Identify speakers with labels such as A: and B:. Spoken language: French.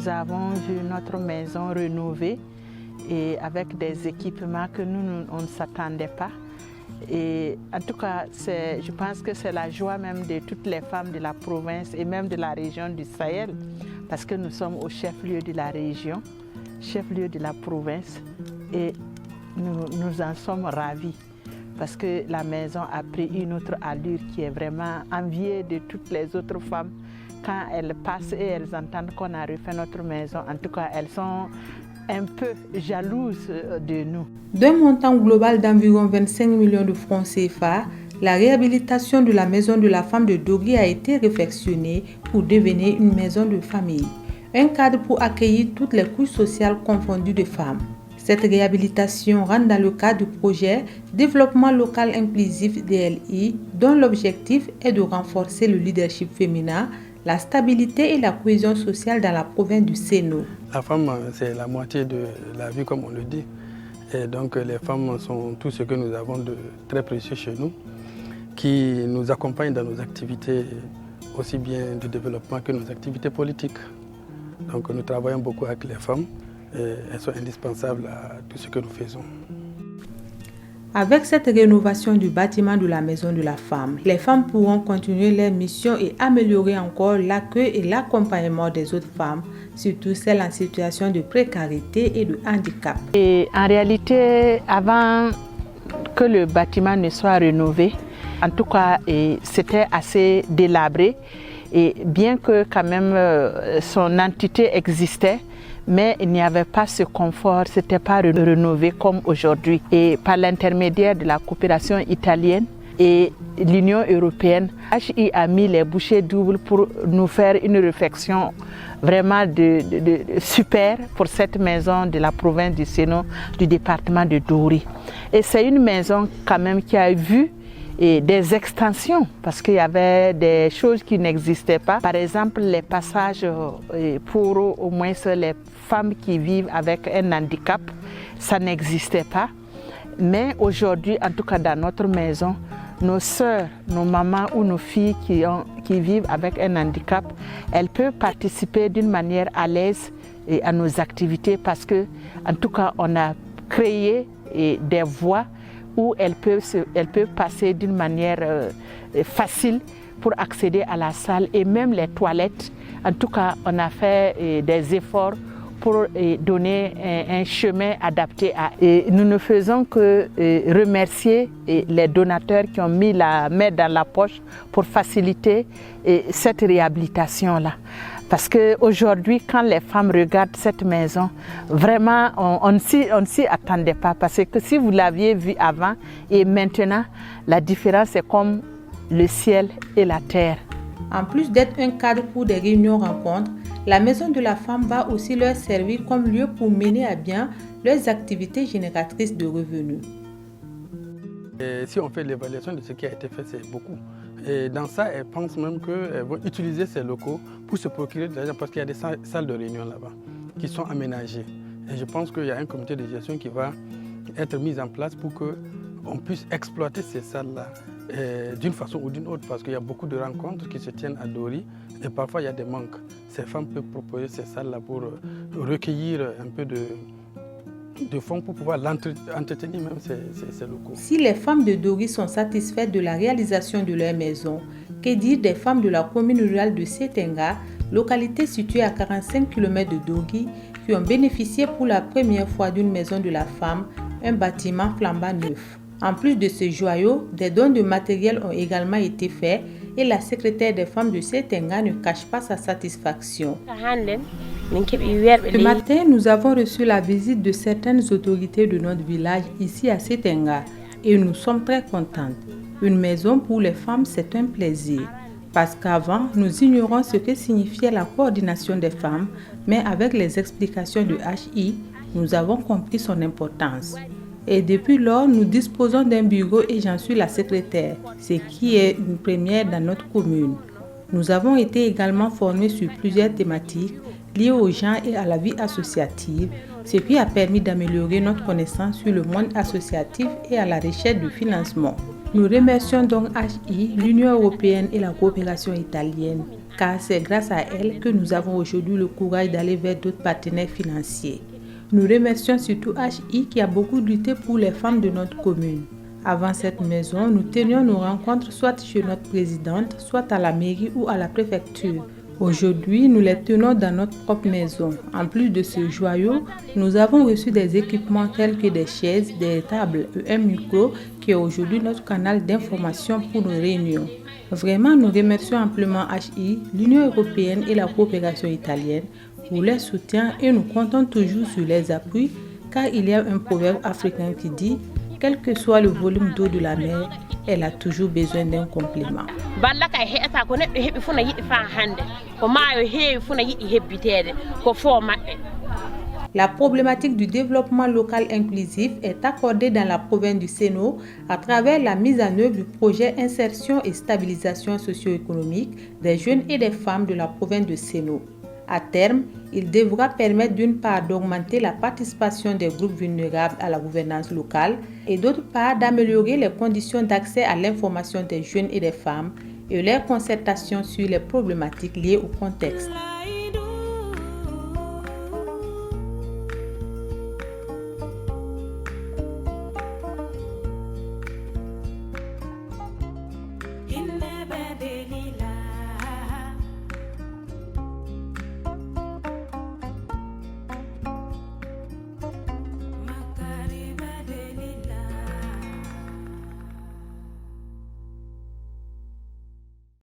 A: nous avons vu notre maison rénovée et avec des équipements que on ne s'attendait pas. Et en tout cas, je pense que c'est la joie même de toutes les femmes de la province et même de la région du Sahel, parce que nous sommes au chef-lieu de la région, chef-lieu de la province, et nous en sommes ravis, parce que la maison a pris une autre allure qui est vraiment enviée de toutes les autres femmes. Quand elles passent et elles entendent qu'on a refait notre maison, en tout cas, elles sont un peu jalouses de nous.
B: D'un montant global d'environ 25 millions de francs CFA, la réhabilitation de la maison de la femme de Dogui a été réfectionnée pour devenir une maison de famille, un cadre pour accueillir toutes les couches sociales confondues de femmes. Cette réhabilitation rentre dans le cadre du projet Développement local inclusif DLI, dont l'objectif est de renforcer le leadership féminin, la stabilité et la cohésion sociale dans la province du Sénou.
C: La femme, c'est la moitié de la vie, comme on le dit. Et donc les femmes sont tout ce que nous avons de très précieux chez nous, qui nous accompagnent dans nos activités, aussi bien de développement que nos activités politiques. Donc nous travaillons beaucoup avec les femmes et elles sont indispensables à tout ce que nous faisons.
B: Avec cette rénovation du bâtiment de la maison de la femme, les femmes pourront continuer leur mission et améliorer encore l'accueil et l'accompagnement des autres femmes, surtout celles en situation de précarité et de handicap.
A: Et en réalité, avant que le bâtiment ne soit rénové, en tout cas, c'était assez délabré. Et bien que quand même son entité existait, mais il n'y avait pas ce confort, ce n'était pas rénové comme aujourd'hui. Et par l'intermédiaire de la coopération italienne et l'Union européenne, HI a mis les bouchées doubles pour nous faire une réflexion vraiment super pour cette maison de la province du Sénou, du département de Dori. Et c'est une maison quand même qui a vu des extensions, parce qu'il y avait des choses qui n'existaient pas. Par exemple, les passages pour au moins les femmes qui vivent avec un handicap, ça n'existait pas. Mais aujourd'hui, en tout cas dans notre maison, nos sœurs, nos mamans ou nos filles qui vivent avec un handicap, elles peuvent participer d'une manière à l'aise à nos activités, parce que, en tout cas, on a créé des voies où elles peuvent passer d'une manière facile pour accéder à la salle, et même les toilettes. En tout cas, on a fait des efforts pour donner un chemin adapté à. Et nous ne faisons que remercier les donateurs qui ont mis la main dans la poche pour faciliter cette réhabilitation-là. Parce qu'aujourd'hui, quand les femmes regardent cette maison, vraiment, on ne s'y attendait pas. Parce que si vous l'aviez vu avant et maintenant, la différence est comme le ciel et la terre.
B: En plus d'être un cadre pour des réunions-rencontres, la maison de la femme va aussi leur servir comme lieu pour mener à bien leurs activités génératrices de revenus.
C: Et si on fait l'évaluation de ce qui a été fait, c'est beaucoup. Et dans ça, elles pensent même qu'elles vont utiliser ces locaux pour se procurer de l'argent, parce qu'il y a des salles de réunion là-bas qui sont aménagées. Et je pense qu'il y a un comité de gestion qui va être mis en place pour qu'on puisse exploiter ces salles-là d'une façon ou d'une autre, parce qu'il y a beaucoup de rencontres qui se tiennent à Dori et parfois il y a des manques. Ces femmes peuvent proposer ces salles-là pour recueillir un peu de fonds pour pouvoir entretenir même ces locaux.
B: Si les femmes de Dori sont satisfaites de la réalisation de leur maison, que dire des femmes de la commune rurale de Setenga, localité située à 45 km de Dori, qui ont bénéficié pour la première fois d'une maison de la femme, un bâtiment flambant neuf. En plus de ce joyau, des dons de matériel ont également été faits et la secrétaire des femmes de Setenga ne cache pas sa satisfaction. Ce matin, nous avons reçu la visite de certaines autorités de notre village ici à Setenga et nous sommes très contentes. Une maison pour les femmes, c'est un plaisir. Parce qu'avant, nous ignorons ce que signifiait la coordination des femmes, mais avec les explications de HI, nous avons compris son importance. Et depuis lors, nous disposons d'un bureau et j'en suis la secrétaire, ce qui est une première dans notre commune. Nous avons été également formés sur plusieurs thématiques liées aux gens et à la vie associative, ce qui a permis d'améliorer notre connaissance sur le monde associatif et à la recherche du financement. Nous remercions donc HI, l'Union européenne et la coopération italienne, car c'est grâce à elle que nous avons aujourd'hui le courage d'aller vers d'autres partenaires financiers. Nous remercions surtout HI qui a beaucoup lutté pour les femmes de notre commune. Avant cette maison, nous tenions nos rencontres soit chez notre présidente, soit à la mairie ou à la préfecture. Aujourd'hui, nous les tenons dans notre propre maison. En plus de ce joyau, nous avons reçu des équipements tels que des chaises, des tables et un micro qui est aujourd'hui notre canal d'information pour nos réunions. Vraiment, nous remercions amplement HI, l'Union européenne et la coopération italienne pour leur soutien et nous comptons toujours sur les appuis car il y a un proverbe africain qui dit « Quel que soit le volume d'eau de la mer, elle a toujours besoin d'un complément. » La problématique du développement local inclusif est accordée dans la province du Séno à travers la mise en œuvre du projet Insertion et stabilisation socio-économique des jeunes et des femmes de la province de Séno. À terme, il devra permettre d'une part d'augmenter la participation des groupes vulnérables à la gouvernance locale et d'autre part d'améliorer les conditions d'accès à l'information des jeunes et des femmes et leur concertation sur les problématiques liées au contexte.